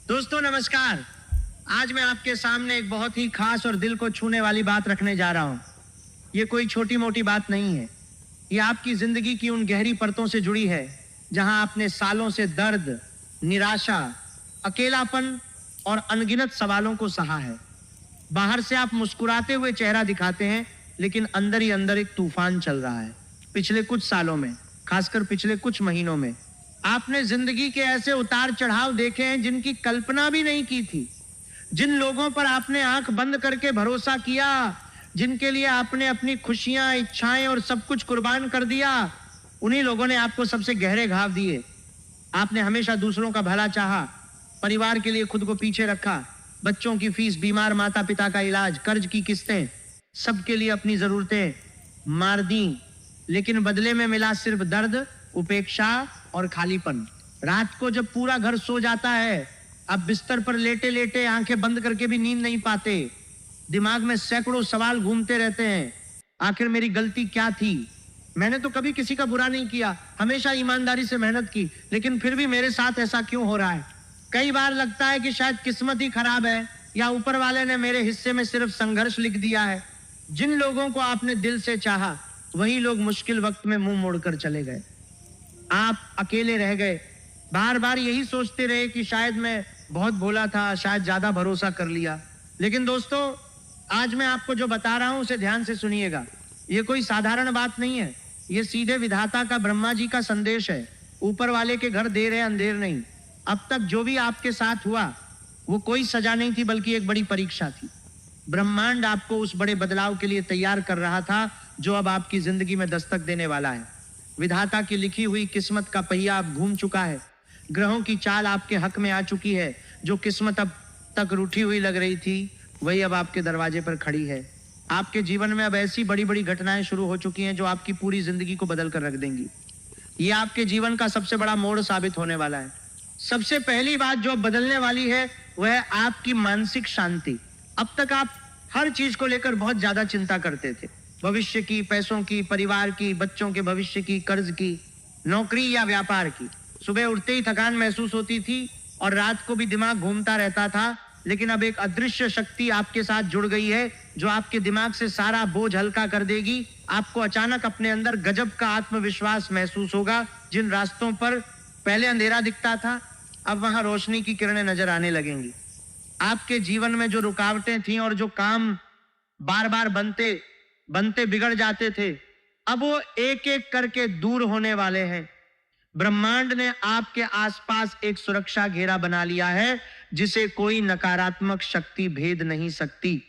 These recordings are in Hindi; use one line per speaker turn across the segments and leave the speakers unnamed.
दोस्तों नमस्कार। आज मैं आपके सामने एक बहुत ही खास और दिल को छूने वाली बात रखने जा रहा हूं। ये कोई छोटी मोटी बात नहीं है। ये आपकी जिंदगी की उन गहरी परतों से जुड़ी है जहां आपने सालों से दर्द, निराशा, अकेलापन और अनगिनत सवालों को सहा है। बाहर से आप मुस्कुराते हुए चेहरा दिखाते हैं, लेकिन अंदर ही अंदर एक तूफान चल रहा है। पिछले कुछ सालों में, खासकर पिछले कुछ महीनों में, आपने जिंदगी के ऐसे उतार चढ़ाव देखे हैं जिनकी कल्पना भी नहीं की थी। जिन लोगों पर आपने आंख बंद करके भरोसा किया, जिनके लिए आपने अपनी खुशियां, इच्छाएं और सब कुछ कुर्बान कर दिया, उन्हीं लोगों ने आपको सबसे गहरे घाव दिए। आपने हमेशा दूसरों का भला चाहा, परिवार के लिए खुद को पीछे रखा, बच्चों की फीस, बीमार माता पिता का इलाज, कर्ज की किस्तें, सबके लिए अपनी जरूरतें मार दी, लेकिन बदले में मिला सिर्फ दर्द, उपेक्षा और खालीपन। रात को जब पूरा घर सो जाता है, अब बिस्तर पर लेटे लेटे आंखें बंद करके भी नींद नहीं पाते। दिमाग में सैकड़ों सवाल घूमते रहते हैं। आखिर मेरी गलती क्या थी? मैंने तो कभी किसी का बुरा नहीं किया, हमेशा ईमानदारी से मेहनत की, लेकिन फिर भी मेरे साथ ऐसा क्यों हो रहा है? कई बार लगता है कि शायद किस्मत ही खराब है, या ऊपर वाले ने मेरे हिस्से में सिर्फ संघर्ष लिख दिया है। जिन लोगों को आपने दिल से चाहा, वही लोग मुश्किल वक्त में मुंह मोड़कर चले गए। आप अकेले रह गए। बार बार यही सोचते रहे कि शायद मैं बहुत भोला था, शायद ज्यादा भरोसा कर लिया। लेकिन दोस्तों, आज मैं आपको जो बता रहा हूं उसे ध्यान से सुनिएगा। ये कोई साधारण बात नहीं है। ये सीधे विधाता का, ब्रह्मा जी का संदेश है। ऊपर वाले के घर देर है, अंधेर नहीं। अब तक जो भी आपके साथ हुआ वो कोई सजा नहीं थी, बल्कि एक बड़ी परीक्षा थी। ब्रह्मांड आपको उस बड़े बदलाव के लिए तैयार कर रहा था जो अब आपकी जिंदगी में दस्तक देने वाला है। विधाता की लिखी हुई किस्मत का पहिया अब घूम चुका है। ग्रहों की चाल आपके हक में आ चुकी है। जो किस्मत अब तक रूठी हुई लग रही थी, वही अब आपके दरवाजे पर खड़ी है। आपके जीवन में अब ऐसी बड़ी बड़ी घटनाएं शुरू हो चुकी हैं जो आपकी पूरी जिंदगी को बदल कर रख देंगी। ये आपके जीवन का सबसे बड़ा मोड़ साबित होने वाला है। सबसे पहली बात जो बदलने वाली है वह है आपकी मानसिक शांति। अब तक आप हर चीज को लेकर बहुत ज्यादा चिंता करते थे। भविष्य की, पैसों की, परिवार की, बच्चों के भविष्य की, कर्ज की, नौकरी या व्यापार की। सुबह उठते ही थकान महसूस होती थी और रात को भी दिमाग घूमता रहता था। लेकिन अब एक अदृश्य शक्ति आपके साथ जुड़ गई है जो आपके दिमाग से सारा बोझ हल्का कर देगी। आपको अचानक अपने अंदर गजब का आत्मविश्वास महसूस होगा। जिन रास्तों पर पहले अंधेरा दिखता था, अब वहां रोशनी की किरणें नजर आने लगेंगी। आपके जीवन में जो रुकावटें थीं और जो काम बार बार बनते बिगड़ जाते थे, अब वो एक एक करके दूर होने वाले हैं। ब्रह्मांड ने आपके आसपास एक सुरक्षा घेरा बना लिया है जिसे कोई नकारात्मक शक्ति भेद नहीं सकती।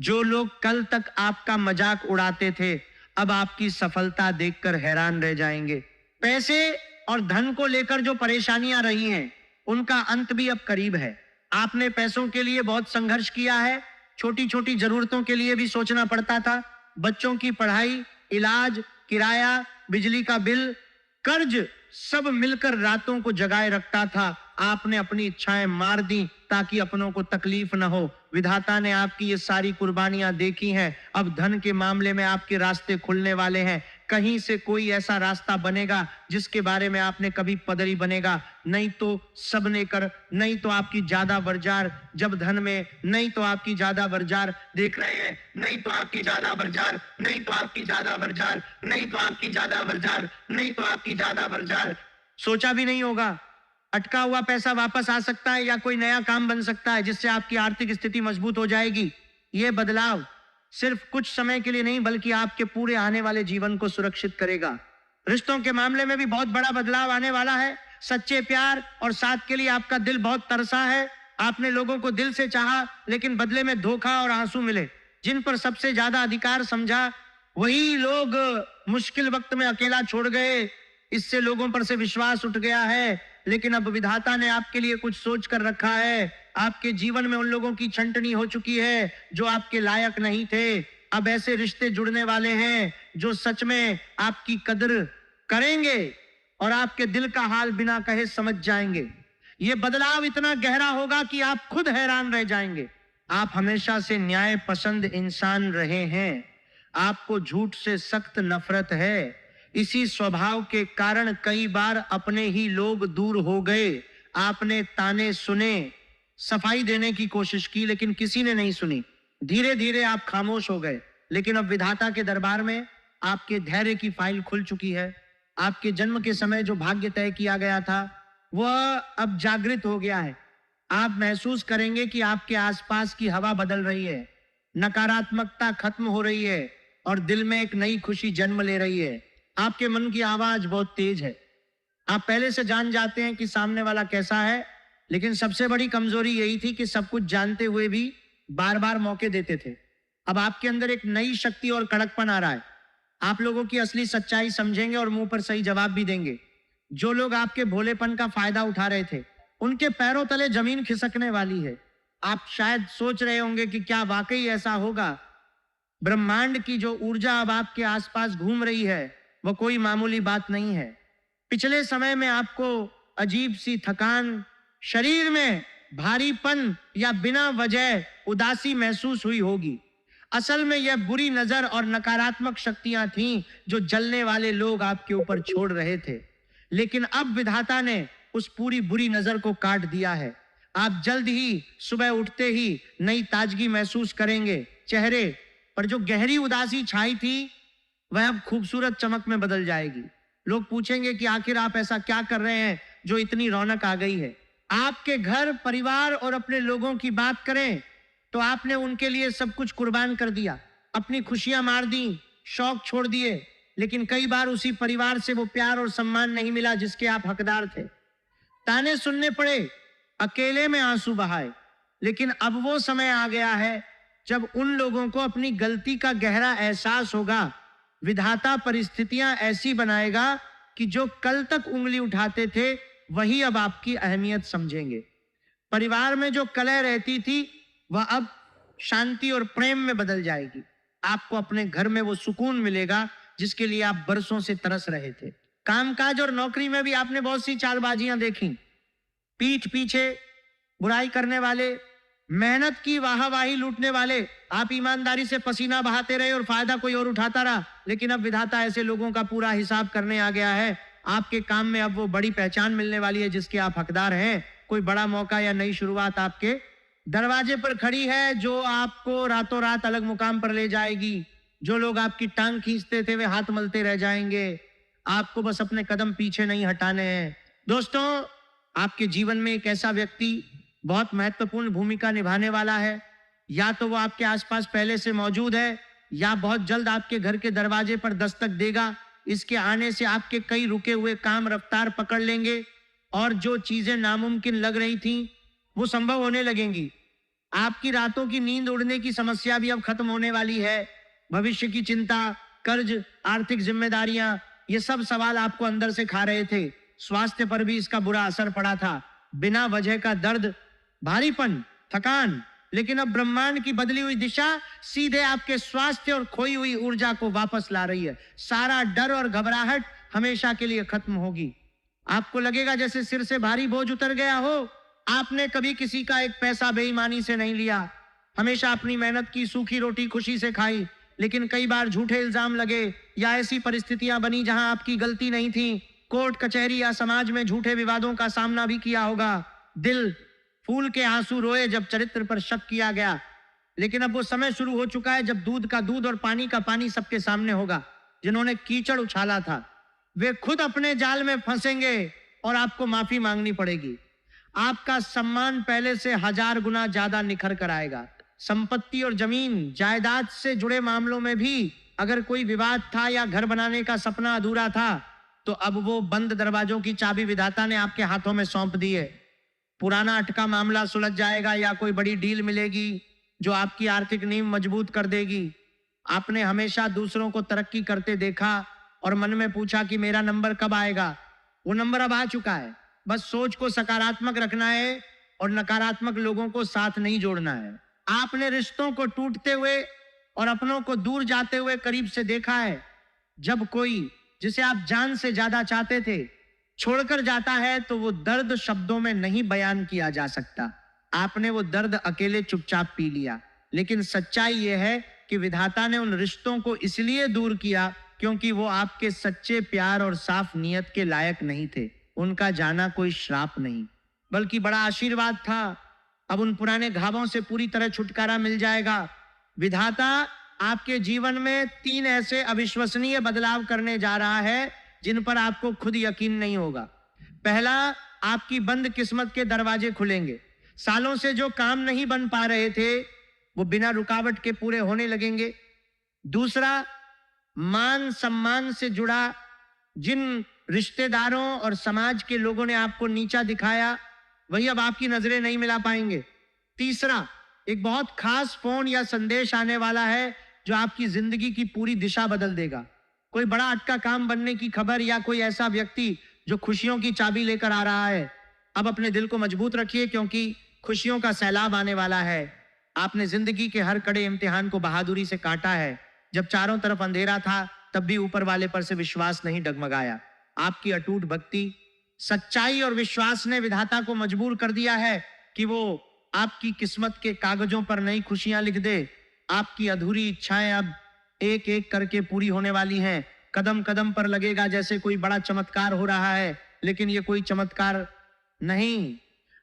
जो लोग कल तक आपका मजाक उड़ाते थे, अब आपकी सफलता देखकर हैरान रह जाएंगे। पैसे और धन को लेकर जो परेशानियां रही हैं, उनका अंत भी अब करीब है। आपने पैसों के लिए बहुत संघर्ष किया है। छोटी छोटी जरूरतों के लिए भी सोचना पड़ता था। बच्चों की पढ़ाई, इलाज, किराया, बिजली का बिल, कर्ज, सब मिलकर रातों को जगाए रखता था। आपने अपनी इच्छाएं मार दी ताकि अपनों को तकलीफ न हो। विधाता ने आपकी ये सारी कुर्बानियां देखी हैं। अब धन के मामले में आपके रास्ते खुलने वाले हैं। कहीं से कोई ऐसा रास्ता बनेगा जिसके बारे में आपने कभी पदरी बनेगा। नहीं तो सबने कर, नहीं तो आपकी ज्यादा बरजार जब धन में, नहीं तो आपकी ज्यादा बरजार, देख रहे हैं, नहीं तो आपकी ज्यादा बरजार, नहीं तो आपकी ज्यादा बरजार, नहीं तो आपकी ज्यादा बरजार, नहीं तो आपकी ज्यादा बरजार। सोचा भी नहीं होगा अटका हुआ पैसा वापस आ सकता है या कोई नया काम बन सकता है जिससे आपकी आर्थिक स्थिति मजबूत हो जाएगी। ये बदलाव सिर्फ कुछ समय के लिए नहीं, बल्कि आपके पूरे आने वाले जीवन को सुरक्षित करेगा। रिश्तों के मामले में भी बहुत बड़ा बदलाव आने वाला है। सच्चे प्यार और साथ के लिए आपका दिल बहुत तरसा है। आपने लोगों को दिल से चाहा, लेकिन बदले में धोखा और आंसू मिले। जिन पर सबसे ज्यादा अधिकार समझा, वही लोग मुश्किल वक्त में अकेला छोड़ गए। इससे लोगों पर से विश्वास उठ गया है। लेकिन अब विधाता ने आपके लिए कुछ सोच कर रखा है। आपके जीवन में उन लोगों की छंटनी हो चुकी है जो आपके लायक नहीं थे। अब ऐसे रिश्ते जुड़ने वाले हैं जो सच में आपकी कदर करेंगे और आपके दिल का हाल बिना कहे समझ जाएंगे। ये बदलाव इतना गहरा होगा कि आप खुद हैरान रह जाएंगे। आप हमेशा से न्याय पसंद इंसान रहे हैं। आपको झूठ से सख्त नफरत है। इसी स्वभाव के कारण कई बार अपने ही लोग दूर हो गए। आपने ताने सुने, सफाई देने की कोशिश की, लेकिन किसी ने नहीं सुनी। धीरे धीरे आप खामोश हो गए, लेकिन अब विधाता के दरबार में आपके धैर्य की फाइल खुल चुकी है। आपके जन्म के समय जो भाग्य तय किया गया था वह अब जागृत हो गया है। आप महसूस करेंगे कि आपके आसपास की हवा बदल रही है, नकारात्मकता खत्म हो रही है और दिल में एक नई खुशी जन्म ले रही है। आपके मन की आवाज बहुत तेज है। आप पहले से जान जाते हैं कि सामने वाला कैसा है, लेकिन सबसे बड़ी कमजोरी यही थी कि सब कुछ जानते हुए भी बार बार मौके देते थे। अब आपके अंदर एक नई शक्ति और कड़कपन आ रहा है। आप लोगों की असली सच्चाई समझेंगे और मुंह पर सही जवाब भी देंगे। जो लोग आपके भोलेपन का फायदा उठा रहे थे, उनके पैरों तले जमीन खिसकने वाली है। आप शायद सोच रहे होंगे कि क्या वाकई ऐसा होगा। ब्रह्मांड की जो ऊर्जा अब आपके आसपास घूम रही है वह कोई मामूली बात नहीं है। पिछले समय में आपको अजीब सी थकान, शरीर में भारीपन या बिना वजह उदासी महसूस हुई होगी। असल में यह बुरी नजर और नकारात्मक शक्तियां थीं जो जलने वाले लोग आपके ऊपर छोड़ रहे थे। लेकिन अब विधाता ने उस पूरी बुरी नजर को काट दिया है। आप जल्द ही सुबह उठते ही नई ताजगी महसूस करेंगे। चेहरे पर जो गहरी उदासी छाई थी वह अब खूबसूरत चमक में बदल जाएगी। लोग पूछेंगे कि आखिर आप ऐसा क्या कर रहे हैं जो इतनी रौनक आ गई है। आपके घर परिवार और अपने लोगों की बात करें तो आपने उनके लिए सब कुछ कुर्बान कर दिया, अपनी खुशियां मार दी, शौक छोड़ दिए। लेकिन कई बार उसी परिवार से वो प्यार और सम्मान नहीं मिला जिसके आप हकदार थे। ताने सुनने पड़े, अकेले में आंसू बहाए। लेकिन अब वो समय आ गया है जब उन लोगों को अपनी गलती का गहरा एहसास होगा। विधाता परिस्थितियां ऐसी बनाएगा कि जो कल तक उंगली उठाते थे वही अब आपकी अहमियत समझेंगे। परिवार में जो कलह रहती थी वह अब शांति और प्रेम में बदल जाएगी। आपको अपने घर में वो सुकून मिलेगा जिसके लिए आप बरसों से तरस रहे थे। कामकाज और नौकरी में भी आपने बहुत सी चालबाजियां देखी। पीठ पीछे बुराई करने वाले, मेहनत की वाहवाही लूटने वाले। आप ईमानदारी से पसीना बहाते रहे और फायदा कोई और उठाता रहा। लेकिन अब विधाता ऐसे लोगों का पूरा हिसाब करने आ गया है। आपके काम में अब वो बड़ी पहचान मिलने वाली है जिसके आप हकदार हैं। कोई बड़ा मौका या नई शुरुआत आपके दरवाजे पर खड़ी है जो आपको रातों रात अलग मुकाम पर ले जाएगी। जो लोग आपकी टांग खींचते थे वे हाथ मलते रह जाएंगे। आपको बस अपने कदम पीछे नहीं हटाने हैं। दोस्तों, आपके जीवन में एक ऐसा व्यक्ति बहुत महत्वपूर्ण भूमिका निभाने वाला है। या तो वो आपके आसपास पहले से मौजूद है या बहुत जल्द आपके घर के दरवाजे पर दस्तक देगा। इसके आने से आपके कई रुके हुए काम रफ्तार पकड़ लेंगे और जो चीजें नामुमकिन लग रही थीं वो संभव होने लगेंगी। आपकी रातों की नींद उड़ने की समस्या भी अब खत्म होने वाली है। भविष्य की चिंता, कर्ज, आर्थिक जिम्मेदारियां, ये सब सवाल आपको अंदर से खा रहे थे। स्वास्थ्य पर भी इसका बुरा असर पड़ा था। बिना वजह का दर्द, भारीपन, थकान। लेकिन अब ब्रह्मांड की बदली हुई दिशा सीधे आपके स्वास्थ्य और खोई हुई ऊर्जा को वापस ला रही है। सारा डर और घबराहट हमेशा के लिए खत्म होगी। आपको लगेगा जैसे सिर से भारी बोझ उतर गया हो। आपने कभी किसी का एक पैसा बेईमानी से नहीं लिया। हमेशा अपनी मेहनत की सूखी रोटी खुशी से खाई। लेकिन कई बार झूठे इल्जाम लगे या ऐसी परिस्थितियां बनी जहां आपकी गलती नहीं थी। कोर्ट कचहरी या समाज में झूठे विवादों का सामना भी किया होगा। दिल फूल के आंसू रोए जब चरित्र पर शक किया गया। लेकिन अब वो समय शुरू हो चुका है जब दूध का दूध और पानी का पानी सबके सामने होगा। जिन्होंने कीचड़ उछाला था वे खुद अपने जाल में फंसेंगे और आपको माफी मांगनी पड़ेगी। आपका सम्मान पहले से 1000 गुना ज्यादा निखर कर आएगा। संपत्ति और जमीन जायदाद से जुड़े मामलों में भी अगर कोई विवाद था या घर बनाने का सपना अधूरा था तो अब वो बंद दरवाजों की चाबी विधाता ने आपके हाथों में सौंप दी है। पुराना अटका मामला सुलझ जाएगा या कोई बड़ी डील मिलेगी जो आपकी आर्थिक नींव मजबूत कर देगी। आपने हमेशा दूसरों को तरक्की करते देखा और मन में पूछा कि मेरा नंबर कब आएगा। वो नंबर अब आ चुका है। बस सोच को सकारात्मक रखना है और नकारात्मक लोगों को साथ नहीं जोड़ना है। आपने रिश्तों को टूटते हुए और अपनों को दूर जाते हुए करीब से देखा है। जब कोई जिसे आप जान से ज्यादा चाहते थे छोड़कर जाता है तो वो दर्द शब्दों में नहीं बयान किया जा सकता। आपने वो दर्द अकेले चुपचाप पी लिया। लेकिन सच्चाई यह है कि विधाता ने उन रिश्तों को इसलिए दूर किया क्योंकि वो आपके सच्चे प्यार और साफ नियत के लायक नहीं थे। उनका जाना कोई श्राप नहीं बल्कि बड़ा आशीर्वाद था। अब उन पुराने घावों से पूरी तरह छुटकारा मिल जाएगा। विधाता आपके जीवन में 3 ऐसे अविश्वसनीय बदलाव करने जा रहा है जिन पर आपको खुद यकीन नहीं होगा। पहला, आपकी बंद किस्मत के दरवाजे खुलेंगे। सालों से जो काम नहीं बन पा रहे थे वो बिना रुकावट के पूरे होने लगेंगे। दूसरा, मान सम्मान से जुड़ा जिन रिश्तेदारों और समाज के लोगों ने आपको नीचा दिखाया वही अब आपकी नजरें नहीं मिला पाएंगे। तीसरा, एक बहुत खास फोन या संदेश आने वाला है जो आपकी जिंदगी की पूरी दिशा बदल देगा। कोई बड़ा अटका काम बनने की खबर या कोई ऐसा व्यक्ति जो खुशियों की चाबी लेकर आ रहा है। अब अपने दिल को मजबूत रखिए क्योंकि खुशियों का सैलाब आने वाला है। आपने जिंदगी के हर कड़े इम्तिहान को बहादुरी से काटा है। जब चारों तरफ अंधेरा था तब भी ऊपर वाले पर से विश्वास नहीं डगमगाया। आपकी अटूट भक्ति, सच्चाई और विश्वास ने विधाता को मजबूर कर दिया है कि वो आपकी किस्मत के कागजों पर नई खुशियां लिख दे। आपकी अधूरी इच्छाएं अब एक एक करके पूरी होने वाली हैं। कदम कदम पर लगेगा जैसे कोई बड़ा चमत्कार हो रहा है, लेकिन ये कोई चमत्कार नहीं,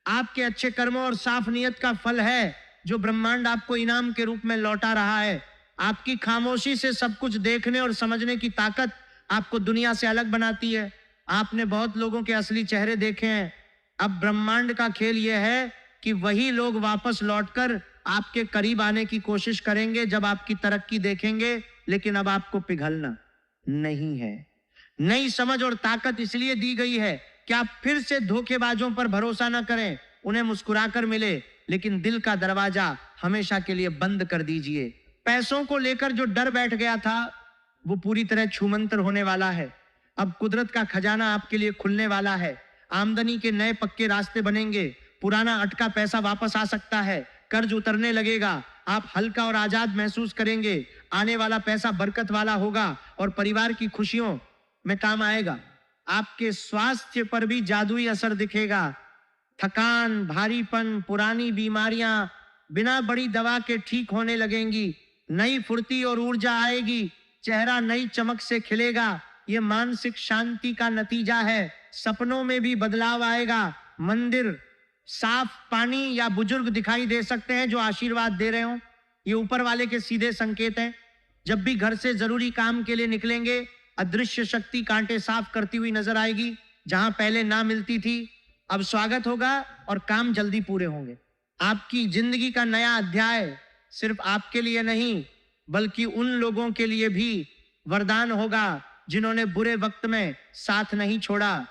आपके अच्छे कर्मों और साफ नियत का फल है जो ब्रह्मांड आपको इनाम के रूप में लौटा रहा है। आपकी खामोशी से सब कुछ देखने और समझने की ताकत आपको दुनिया से अलग बनाती है। आपने बहुत लोगों के असली चेहरे देखे हैं। अब ब्रह्मांड का खेल यह है कि वही लोग वापस लौटकर आपके करीब आने की कोशिश करेंगे जब आपकी तरक्की देखेंगे, लेकिन अब आपको पिघलना नहीं है। नई समझ और ताकत इसलिए दी गई है कि आप फिर से धोखेबाजों पर भरोसा न करें। उन्हें मुस्कुराकर मिले, लेकिन दिल का दरवाजा हमेशा के लिए बंद कर दीजिए। पैसों को लेकर जो डर बैठ गया था वो पूरी तरह छूमंतर होने वाला है। अब कुदरत का खजाना आपके लिए खुलने वाला है। आमदनी के नए पक्के रास्ते बनेंगे। पुराना अटका पैसा वापस आ सकता है। कर्ज उतरने लगेगा। आप हल्का और आजाद महसूस करेंगे। आने वाला पैसा बरकत वाला होगा और परिवार की खुशियों में काम आएगा। आपके स्वास्थ्य पर भी जादुई असर दिखेगा। थकान, भारीपन, पुरानी बीमारियां बिना बड़ी दवा के ठीक होने लगेंगी। नई फुर्ती और ऊर्जा आएगी। चेहरा नई चमक से खिलेगा। यह मानसिक शांति का नतीजा है। सपनों में भी बदलाव आएगा। मंदिर, साफ पानी या बुजुर्ग दिखाई दे सकते हैं जो आशीर्वाद दे रहे हो। ये ऊपर वाले के सीधे संकेत हैं। जब भी घर से जरूरी काम के लिए निकलेंगे, अदृश्य शक्ति कांटे साफ करती हुई नजर आएगी। जहां पहले ना मिलती थी अब स्वागत होगा और काम जल्दी पूरे होंगे। आपकी जिंदगी का नया अध्याय सिर्फ आपके लिए नहीं बल्कि उन लोगों के लिए भी वरदान होगा जिन्होंने बुरे वक्त में साथ नहीं छोड़ा,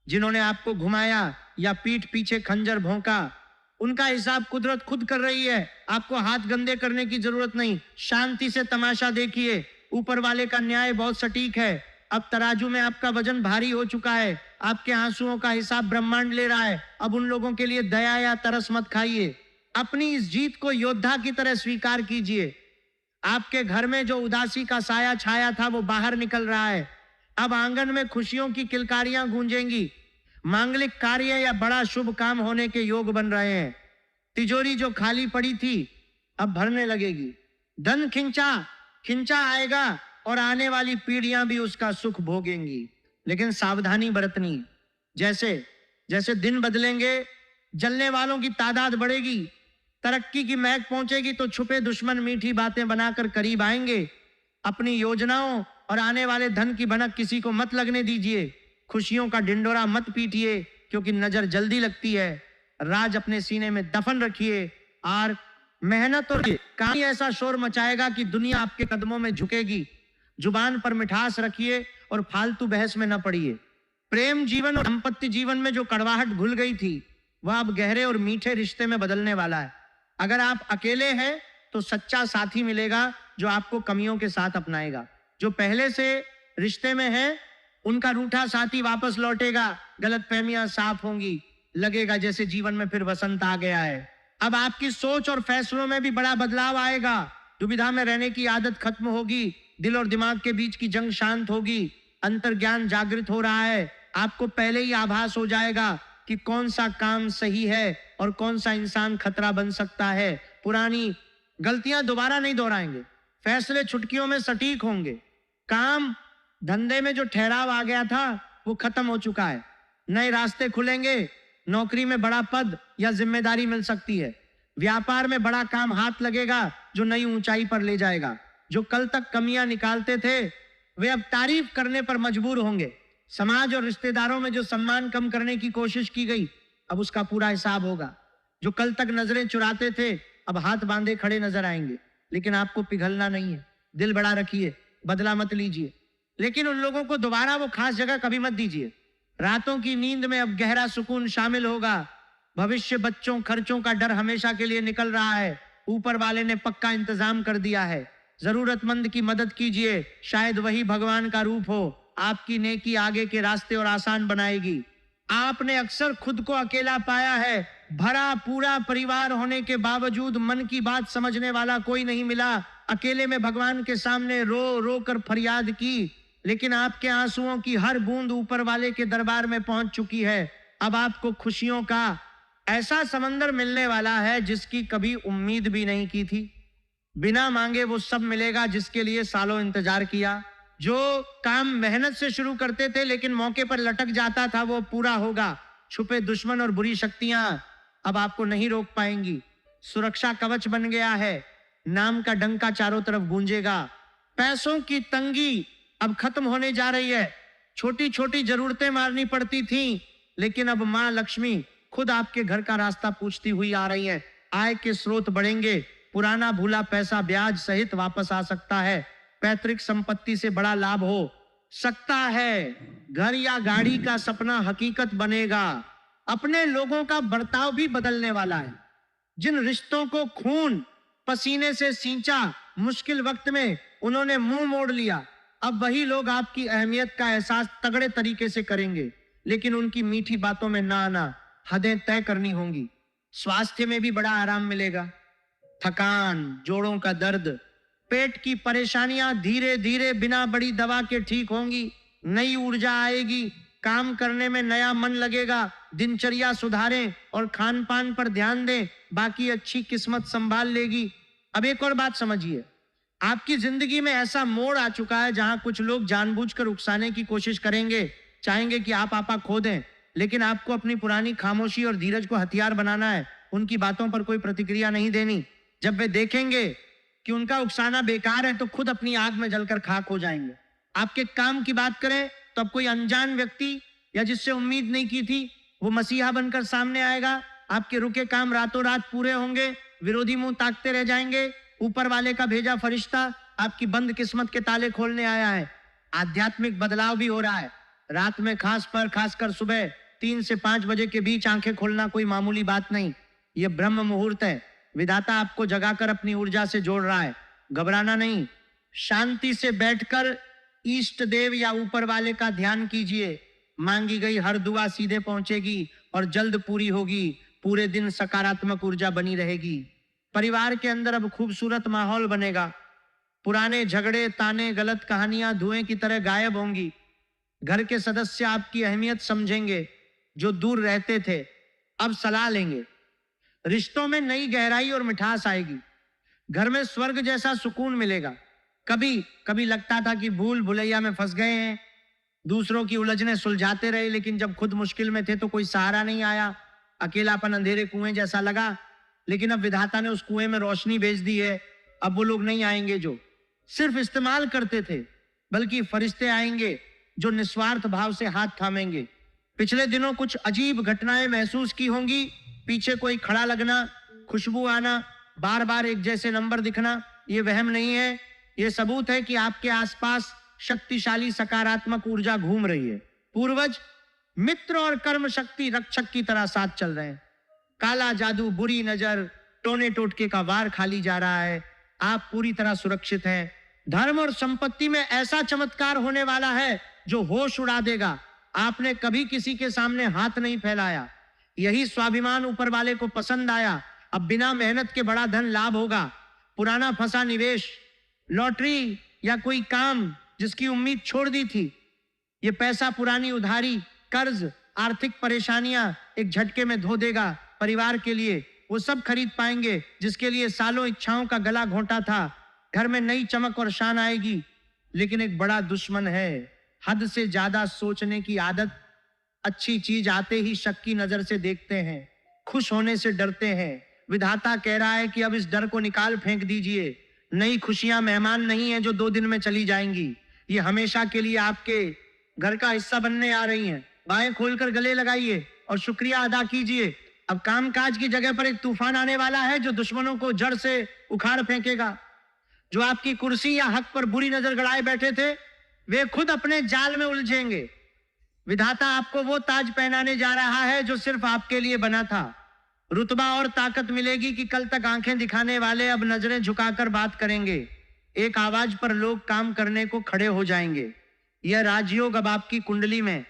जिन्होंने आपको घुमाया या पीठ पीछे खंजर भोंका। उनका हिसाब कुदरत खुद कर रही है। आपको हाथ गंदे करने की जरूरत नहीं। शांति से तमाशा देखिए। ऊपर वाले का न्याय बहुत सटीक है। अब तराजू में आपका वजन भारी हो चुका है। आपके आंसुओं का हिसाब ब्रह्मांड ले रहा है। अब उन लोगों के लिए दया या तरस मत खाइए। अपनी इस जीत को योद्धा की तरह स्वीकार कीजिए। आपके घर में जो उदासी का साया छाया था वो बाहर निकल रहा है। अब आंगन में खुशियों की किलकारियां गूंजेंगी। मांगलिक कार्य या बड़ा शुभ काम होने के योग बन रहे हैं। तिजोरी जो खाली पड़ी थी अब भरने लगेगी। धन खिंचा खिंचा आएगा और आने वाली पीढ़ियां भी उसका सुख भोगेंगी। लेकिन सावधानी बरतनी। जैसे जैसे दिन बदलेंगे जलने वालों की तादाद बढ़ेगी। तरक्की की महक पहुंचेगी तो छुपे दुश्मन मीठी बातें बनाकर करीब आएंगे। अपनी योजनाओं और आने वाले धन की भनक किसी को मत लगने दीजिए। खुशियों का ढिंडोरा मत पीटिए क्योंकि नजर जल्दी लगती है। राज अपने सीने में दफन रखिए और मेहनत और काम ऐसा शोर मचाएगा कि दुनिया आपके कदमों में झुकेगी। जुबान पर मिठास रखिए और फालतू बहस में न पड़िए। प्रेम जीवन और दाम्पत्य जीवन में जो कड़वाहट घुल गई थी वह अब गहरे और मीठे रिश्ते में बदलने वाला है। अगर आप अकेले हैं तो सच्चा साथी मिलेगा जो आपको कमियों के साथ अपनाएगा। जो पहले से रिश्ते में है उनका रूठा साथी वापस लौटेगा। गलतफहमियां साफ होंगी। लगेगा जैसे जीवन में फिर वसंत आ गया है। अब आपकी सोच और फैसलों में भी बड़ा बदलाव आएगा। दुविधा में रहने की आदत खत्म होगी। दिल और दिमाग के बीच की जंग शांत होगी। अंतर्ज्ञान जागृत हो रहा है। आपको पहले ही आभास हो जाएगा कि कौन सा काम सही है और कौन सा इंसान खतरा बन सकता है। पुरानी गलतियां दोबारा नहीं दोहराएंगे। फैसले चुटकियों में सटीक होंगे। काम धंधे में जो ठहराव आ गया था वो खत्म हो चुका है। नए रास्ते खुलेंगे। नौकरी में बड़ा पद या जिम्मेदारी मिल सकती है। व्यापार में बड़ा काम हाथ लगेगा जो नई ऊंचाई पर ले जाएगा। जो कल तक कमियां निकालते थे वे अब तारीफ करने पर मजबूर होंगे। समाज और रिश्तेदारों में जो सम्मान कम करने की कोशिश की गई अब उसका पूरा हिसाब होगा। जो कल तक नजरें चुराते थे अब हाथ बांधे खड़े नजर आएंगे। लेकिन आपको पिघलना नहीं है, दिल बड़ा रखिए, बदला मत लीजिए। लेकिन उन लोगों को दोबारा वो खास जगह कभी मत दीजिए। रातों की नींद में अब गहरा सुकून शामिल होगा। भविष्य बच्चों खर्चों का डर हमेशा के लिए निकल रहा है। ऊपर वाले ने पक्का इंतजाम कर दिया है। जरूरतमंद की मदद कीजिए, शायद वही भगवान का रूप हो। आपकी नेकी आगे के रास्ते और आसान बनाएगी। आपने अक्सर खुद को अकेला पाया है। भरा पूरा परिवार होने के बावजूद मन की बात समझने वाला कोई नहीं मिला। अकेले में भगवान के सामने रो रो कर फरियाद की, लेकिन आपके आंसुओं की हर बूंद ऊपर वाले के दरबार में पहुंच चुकी है। अब आपको खुशियों का ऐसा समंदर मिलने वाला है जिसकी कभी उम्मीद भी नहीं की थी। बिना मांगे वो सब मिलेगा जिसके लिए सालों इंतजार किया। जो काम मेहनत से शुरू करते थे लेकिन मौके पर लटक जाता था वो पूरा होगा। छुपे दुश्मन और बुरी शक्तियां अब आपको नहीं रोक पाएंगी। सुरक्षा कवच बन गया है। नाम का डंका चारों तरफ गूंजेगा। पैसों की तंगी अब खत्म होने जा रही है। छोटी छोटी जरूरतें मारनी पड़ती थीं, लेकिन अब मां लक्ष्मी खुद आपके घर का रास्ता पूछती हुई आ रही है। आय के स्रोत बढ़ेंगे। पुराना भूला पैसा ब्याज सहित वापस आ सकता है। पैतृक संपत्ति से बड़ा लाभ हो सकता है। घर या गाड़ी का सपना हकीकत बनेगा। अपने लोगों का बर्ताव भी बदलने वाला है। जिन रिश्तों को खून पसीने से सींचा, मुश्किल वक्त में उन्होंने मुंह मोड़ लिया, अब वही लोग आपकी अहमियत का एहसास तगड़े तरीके से करेंगे। लेकिन उनकी मीठी बातों में ना आना, हदें तय करनी होंगी। स्वास्थ्य में भी बड़ा आराम मिलेगा। थकान, जोड़ों का दर्द, पेट की परेशानियां धीरे धीरे बिना बड़ी दवा के ठीक होंगी। नई ऊर्जा आएगी। काम करने में नया मन लगेगा। दिनचर्या सुधारें और खान पान पर ध्यान दें, बाकी अच्छी किस्मत संभाल लेगी। अब एक और बात समझिए, आपकी जिंदगी में ऐसा मोड़ आ चुका है जहां कुछ लोग जानबूझकर उकसाने की कोशिश करेंगे, चाहेंगे कि आप आपा खो दें। लेकिन आपको अपनी पुरानी खामोशी और धीरज को हथियार बनाना है। उनकी बातों पर कोई प्रतिक्रिया नहीं देनी। जब वे देखेंगे कि उनका उकसाना बेकार है तो खुद अपनी आग में जलकर खाक हो जाएंगे। आपके काम की बात करें तो अब कोई अनजान व्यक्ति या जिससे उम्मीद नहीं की थी वो मसीहा बनकर सामने आएगा। आपके रुके काम रातों रात पूरे होंगे। विरोधी मुंह ताकते रह जाएंगे। ऊपर वाले का भेजा फरिश्ता आपकी बंद किस्मत के ताले खोलने आया है। आध्यात्मिक बदलाव भी हो रहा है। रात में खासकर सुबह 3 से 5 बजे के बीच आंखें खोलना कोई मामूली बात नहीं। यह ब्रह्म मुहूर्त है। विधाता आपको जगाकर अपनी ऊर्जा से जोड़ रहा है। घबराना नहीं। शांति से बैठकर इष्ट देव या ऊपर वाले का ध्यान कीजिए। मांगी गई हर दुआ सीधे पहुंचेगी और जल्द पूरी होगी। पूरे दिन सकारात्मक ऊर्जा बनी रहेगी। परिवार के अंदर अब खूबसूरत माहौल बनेगा। पुराने झगड़े, ताने, गलत कहानियां धुएं की तरह गायब होंगी। घर के सदस्य आपकी अहमियत समझेंगे। जो दूर रहते थे अब सलाह लेंगे। रिश्तों में नई गहराई और मिठास आएगी। घर में स्वर्ग जैसा सुकून मिलेगा। कभी कभी लगता था कि भूल भुलैया में फंस गए हैं। दूसरों की उलझने सुलझाते रहे, लेकिन जब खुद मुश्किल में थे तो कोई सहारा नहीं आया। अकेलापन अंधेरे कुएं जैसा लगा। लेकिन अब विधाता ने उस कुएं में रोशनी भेज दी है। अब वो लोग नहीं आएंगे जो सिर्फ इस्तेमाल करते थे, बल्कि फरिश्ते आएंगे जो निस्वार्थ भाव से हाथ थामेंगे। पिछले दिनों कुछ अजीब घटनाएं महसूस की होंगी। पीछे कोई खड़ा लगना, खुशबू आना, बार बार एक जैसे नंबर दिखना, ये वहम नहीं है। ये सबूत है कि आपके आसपास शक्तिशाली सकारात्मक ऊर्जा घूम रही है। पूर्वज, मित्र और कर्म शक्ति रक्षक की तरह साथ चल रहे हैं। काला जादू, बुरी नजर, टोने टोटके का वार खाली जा रहा है। आप पूरी तरह सुरक्षित हैं। धर्म और संपत्ति में ऐसा चमत्कार होने वाला है जो होश उड़ा देगा। आपने कभी किसी के सामने हाथ नहीं फैलाया। यही स्वाभिमान ऊपर वाले को पसंद आया। अब बिना मेहनत के बड़ा धन लाभ होगा। पुराना फंसा निवेश, लॉटरी या कोई काम जिसकी उम्मीद छोड़ दी थी, ये पैसा पुरानी उधारी, कर्ज, आर्थिक परेशानियां एक झटके में धो देगा। परिवार के लिए वो सब खरीद पाएंगे जिसके लिए सालों इच्छाओं का गला घोंटा था। घर में नई चमक और शान आएगी। लेकिन एक बड़ा दुश्मन है, हद से ज्यादा सोचने की आदत। अच्छी चीज आते ही शक की नजर से देखते हैं, खुश होने से डरते हैं। विधाता कह रहा है कि अब इस डर को निकाल फेंक दीजिए। नई खुशियां मेहमान नहीं है जो 2 दिन में चली जाएंगी, ये हमेशा के लिए आपके घर का हिस्सा बनने आ रही हैं। बाहें खोलकर गले लगाइए और शुक्रिया अदा कीजिए। अब कामकाज की जगह पर एक तूफान आने वाला है जो दुश्मनों को जड़ से उखाड़ फेंकेगा। जो आपकी कुर्सी या हक पर बुरी नजर गड़ाए बैठे थे, वे खुद अपने जाल में उलझेंगे। विधाता आपको वो ताज पहनाने जा रहा है जो सिर्फ आपके लिए बना था। रुतबा और ताकत मिलेगी कि कल तक आंखें दिखाने वाले अब नजरें झुकाकर बात करेंगे। एक आवाज पर लोग काम करने को खड़े हो जाएंगे। यह राजयोग अब आपकी कुंडली में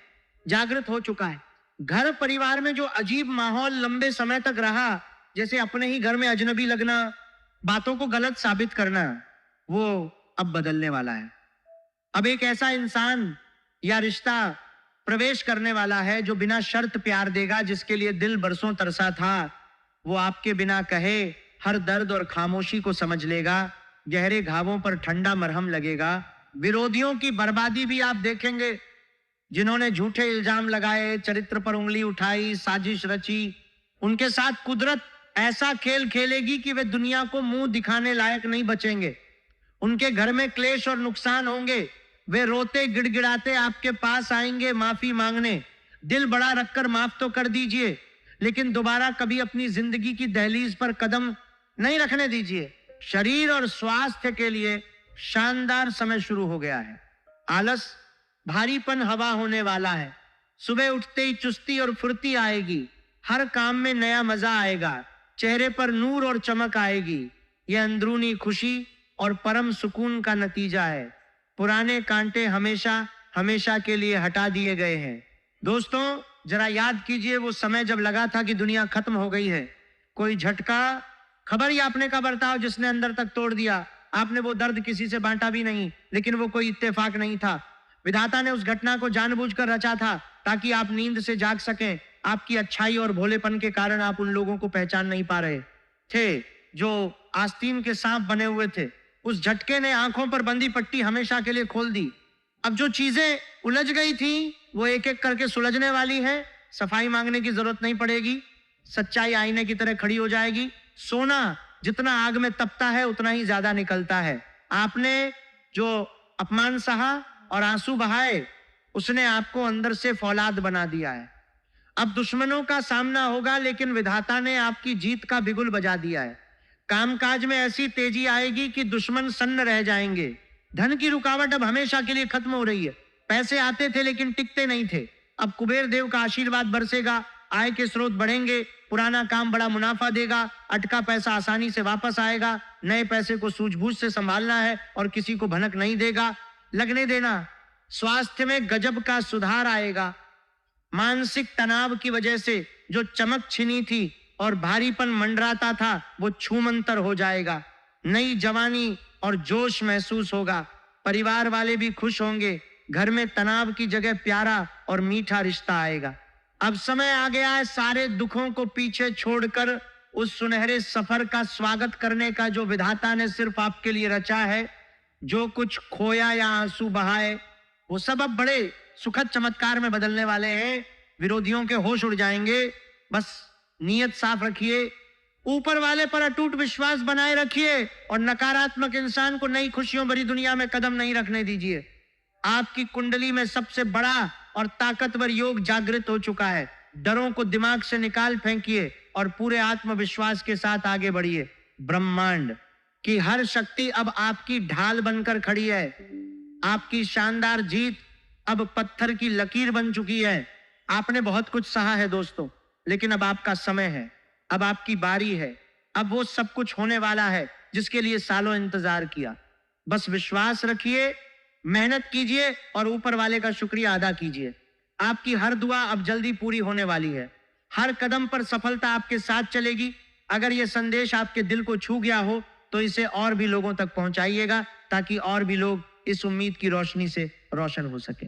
जागृत हो चुका है। घर परिवार में जो अजीब माहौल लंबे समय तक रहा, जैसे अपने ही घर में अजनबी लगना, बातों को गलत साबित करना, वो अब बदलने वाला है। अब एक ऐसा इंसान या रिश्ता प्रवेश करने वाला है जो बिना शर्त प्यार देगा, जिसके लिए दिल बरसों तरसा था। वो आपके बिना कहे हर दर्द और खामोशी को समझ लेगा। गहरे घावों पर ठंडा मरहम लगेगा। विरोधियों की बर्बादी भी आप देखेंगे। जिन्होंने झूठे इल्जाम लगाए, चरित्र पर उंगली उठाई, साजिश रची, उनके साथ कुदरत ऐसा खेल खेलेगी कि वे दुनिया को मुंह दिखाने लायक नहीं बचेंगे। उनके घर में क्लेश और नुकसान होंगे। वे रोते गिड़गिड़ाते आपके पास आएंगे माफी मांगने। दिल बड़ा रखकर माफ तो कर दीजिए, लेकिन दोबारा कभी अपनी जिंदगी की दहलीज पर कदम नहीं रखने दीजिए। शरीर और स्वास्थ्य के लिए शानदार समय शुरू हो गया है। आलस, भारीपन हवा होने वाला है। सुबह उठते ही चुस्ती और फुर्ती आएगी। हर काम में नया मजा आएगा। चेहरे पर नूर और चमक आएगी। यह अंदरूनी खुशी और परम सुकून का नतीजा है। पुराने कांटे हमेशा हमेशा के लिए हटा दिए गए हैं। दोस्तों, जरा याद कीजिए वो समय जब लगा था कि दुनिया खत्म हो गई है। कोई झटका, खबर या अपने का बर्ताव जिसने अंदर तक तोड़ दिया। आपने वो दर्द किसी से बांटा भी नहीं, लेकिन वो कोई इत्तेफाक नहीं था। विधाता ने उस घटना को जानबूझकर रचा था ताकि आप नींद से जाग सकें। आपकी अच्छाई और भोलेपन के कारण आप उन लोगों को पहचान नहीं पा रहे थे जो आस्तीन के सांप बने हुए थे। उस झटके ने आंखों पर बंधी पट्टी हमेशा के लिए खोल दी। अब जो चीजें उलझ गई थी वो एक एक करके सुलझने वाली है। सफाई मांगने की जरूरत नहीं पड़ेगी। सच्चाई आईने की तरह खड़ी हो जाएगी। सोना जितना आग में तपता है उतना ही ज्यादा निकलता है। आपने जो अपमान सहा और आंसू बहाए, उसने आपको अंदर से फौलाद बना दिया है। अब दुश्मनों का सामना होगा, लेकिन विधाता ने आपकी जीत का बिगुल बजा दिया है। कामकाज में ऐसी तेजी आएगी कि दुश्मन सन्न रह जाएंगे। धन की रुकावट अब हमेशा के लिए खत्म हो रही है। पैसे आते थे लेकिन टिकते नहीं थे। अब कुबेर देव का आशीर्वाद बरसेगा। आय के स्रोत बढ़ेंगे। पुराना काम बड़ा मुनाफा देगा। अटका पैसा आसानी से वापस आएगा। नए पैसे को सूझबूझ से संभालना है और किसी को भनक नहीं देगा लगने देना। स्वास्थ्य में गजब का सुधार आएगा। मानसिक तनाव की वजह से जो चमक छिनी थी और भारीपन मंडराता था, वो छूमंतर हो जाएगा। नई जवानी और जोश महसूस होगा। परिवार वाले भी खुश होंगे। घर में तनाव की जगह प्यारा और मीठा रिश्ता आएगा। अब समय आ गया है सारे दुखों को पीछे छोड़कर उस सुनहरे सफर का स्वागत करने का जो विधाता ने सिर्फ आपके लिए रचा है। जो कुछ खोया या आंसू बहाए, वो सब अब बड़े सुखद चमत्कार में बदलने वाले हैं। विरोधियों के होश उड़ जाएंगे। बस नीयत साफ रखिए, ऊपर वाले पर अटूट विश्वास बनाए रखिए और नकारात्मक इंसान को नई खुशियों भरी दुनिया में कदम नहीं रखने दीजिए। आपकी कुंडली में सबसे बड़ा और ताकतवर योग जागृत हो चुका है। डरों को दिमाग से निकाल फेंकिए और पूरे आत्मविश्वास के साथ आगे बढ़िए। ब्रह्मांड की हर शक्ति अब आपकी ढाल बनकर खड़ी है। आपकी शानदार जीत अब पत्थर की लकीर बन चुकी है। आपने बहुत कुछ सहा है दोस्तों, लेकिन अब आपका समय है। अब आपकी बारी है। अब वो सब कुछ होने वाला है जिसके लिए सालों इंतजार किया। बस विश्वास रखिए, मेहनत कीजिए और ऊपर वाले का शुक्रिया अदा कीजिए। आपकी हर दुआ अब जल्दी पूरी होने वाली है। हर कदम पर सफलता आपके साथ चलेगी। अगर यह संदेश आपके दिल को छू गया हो तो इसे और भी लोगों तक पहुंचाइएगा ताकि और भी लोग इस उम्मीद की रोशनी से रोशन हो सके।